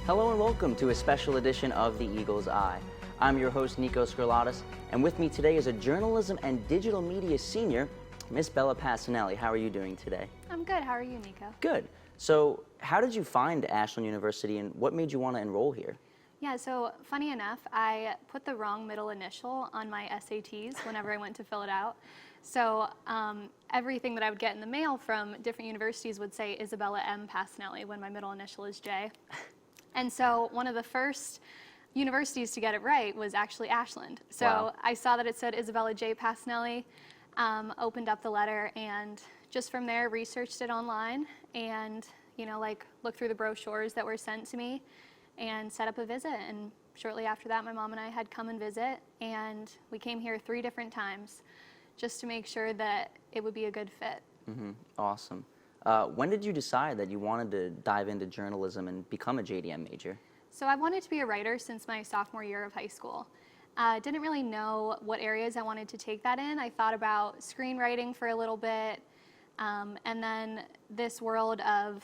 Hello and welcome to a special edition of The Eagle's Eye. I'm your host, Niko Scarlatos, and with me today is a journalism and digital media senior, Miss Bella Pacinelli. How are you doing today? I'm good. How are you, Niko? Good. So how did you find Ashland University and what made you want to enroll here? Yeah, so funny enough, I put the wrong middle initial on my SATs whenever I went to fill it out. So everything that I would get in the mail from different universities would say Isabella M. Pacinelli when my middle initial is J. And so one of the first universities to get it right was actually Ashland. So Wow. I saw that it said Isabella J. Pacinelli, opened up the letter, and just from there researched it online and, looked through the brochures that were sent to me and set up a visit. And shortly after that, my mom and I had come and visit, and we came here 3 different times just to make sure that it would be a good fit. Awesome. When did you decide that you wanted to dive into journalism and become a JDM major? So I wanted to be a writer since my sophomore year of high school. Didn't really know what areas I wanted to take that in. I thought about screenwriting for a little bit, and then this world of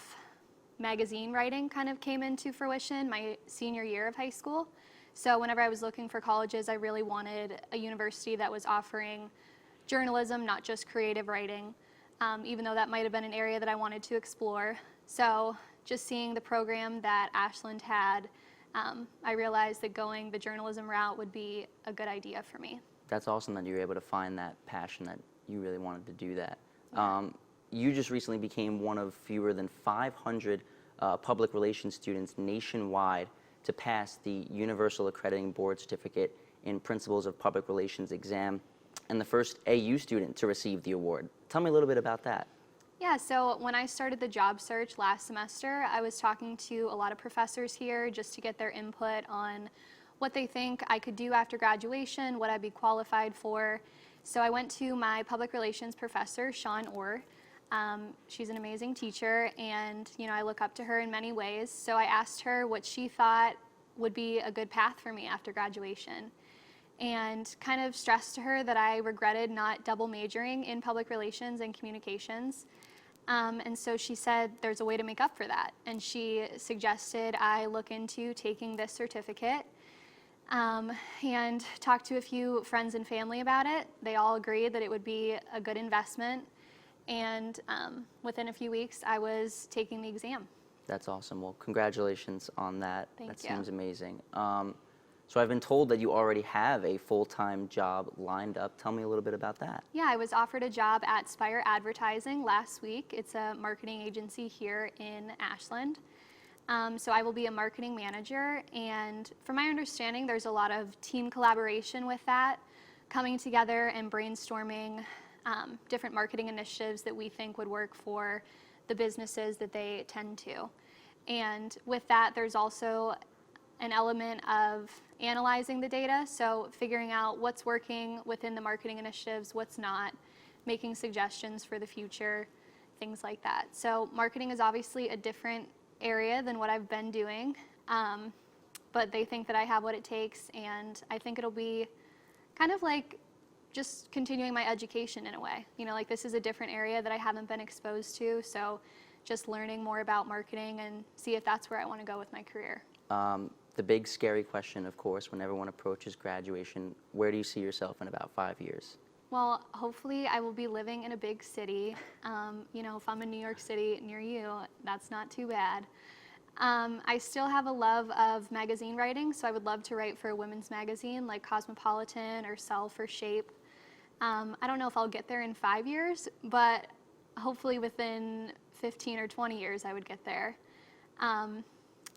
magazine writing kind of came into fruition my senior year of high school. So whenever I was looking for colleges, I really wanted a university that was offering journalism, not just creative writing, even though that might have been an area that I wanted to explore. So just seeing the program that Ashland had, I realized that going the journalism route would be a good idea for me. That's awesome that you were able to find that passion that you really wanted to do that. You just recently became one of fewer than 500 public relations students nationwide to pass the Universal Accrediting Board Certificate in Principles of Public Relations exam and the first AU student to receive the award. Tell me a little bit about that. Yeah, so when I started the job search last semester, I was talking to a lot of professors here just to get their input on what they think I could do after graduation, what I'd be qualified for. So I went to my public relations professor, Shawn Orr. She's an amazing teacher, and I look up to her in many ways. So I asked her what she thought would be a good path for me after graduation, and kind of stressed to her that I regretted not double majoring in public relations and communications. And so she said there's a way to make up for that, and she suggested I look into taking this certificate and talk to a few friends and family about it. They all agreed that it would be a good investment, and within a few weeks I was taking the exam. That's awesome. Well, congratulations on that. Thank you. That seems amazing. So I've been told that you already have a full-time job lined up. Tell me a little bit about that. Yeah, I was offered a job at Spire Advertising last week. It's a marketing agency here in Ashland. So I will be a marketing manager, and from my understanding, there's a lot of team collaboration with that, coming together and brainstorming different marketing initiatives that we think would work for the businesses that they tend to. And with that, there's also an element of analyzing the data, so figuring out what's working within the marketing initiatives, what's not, making suggestions for the future, things like that. So marketing is obviously a different area than what I've been doing, but they think that I have what it takes, and I think it'll be kind of like just continuing my education in a way. This is a different area that I haven't been exposed to, so just learning more about marketing and see if that's where I want to go with my career. The big scary question, of course, when everyone approaches graduation, where do you see yourself in about 5 years? Well, hopefully I will be living in a big city. If I'm in New York City near you, that's not too bad. I still have a love of magazine writing, so I would love to write for a women's magazine like Cosmopolitan or Self or Shape. I don't know if I'll get there in 5 years, but hopefully within 15 or 20 years I would get there.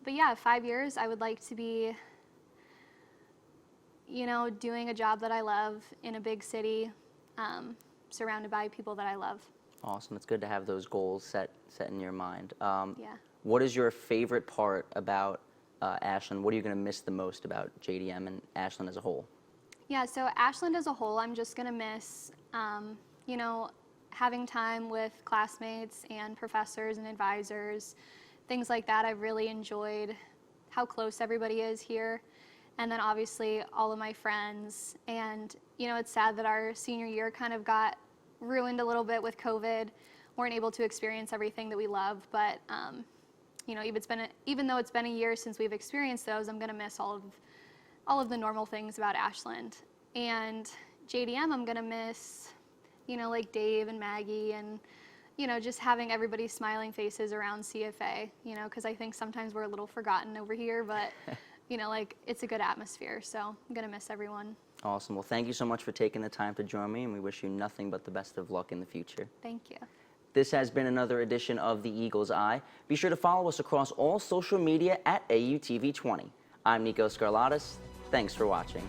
But yeah, 5 years, I would like to be, doing a job that I love in a big city, surrounded by people that I love. Awesome. It's good to have those goals set in your mind. Yeah. What is your favorite part about Ashland? What are you going to miss the most about JDM and Ashland as a whole? Yeah, so Ashland as a whole, I'm just going to miss, having time with classmates and professors and advisors, things like that. I've really enjoyed how close everybody is here. And then obviously all of my friends. And, it's sad that our senior year kind of got ruined a little bit with COVID. Weren't able to experience everything that we love, but you know, even though it's been a year since we've experienced those, I'm going to miss all of the normal things about Ashland. And JDM, I'm going to miss, you know, like Dave and Maggie and, you know, just having everybody's smiling faces around CFA, you know, because I think sometimes we're a little forgotten over here, but, you know, like, it's a good atmosphere, so I'm going to miss everyone. Awesome. Well, thank you so much for taking the time to join me, and we wish you nothing but the best of luck in the future. Thank you. This has been another edition of The Eagle's Eye. Be sure to follow us across all social media at AUTV20. I'm Niko Scarlatos. Thanks for watching.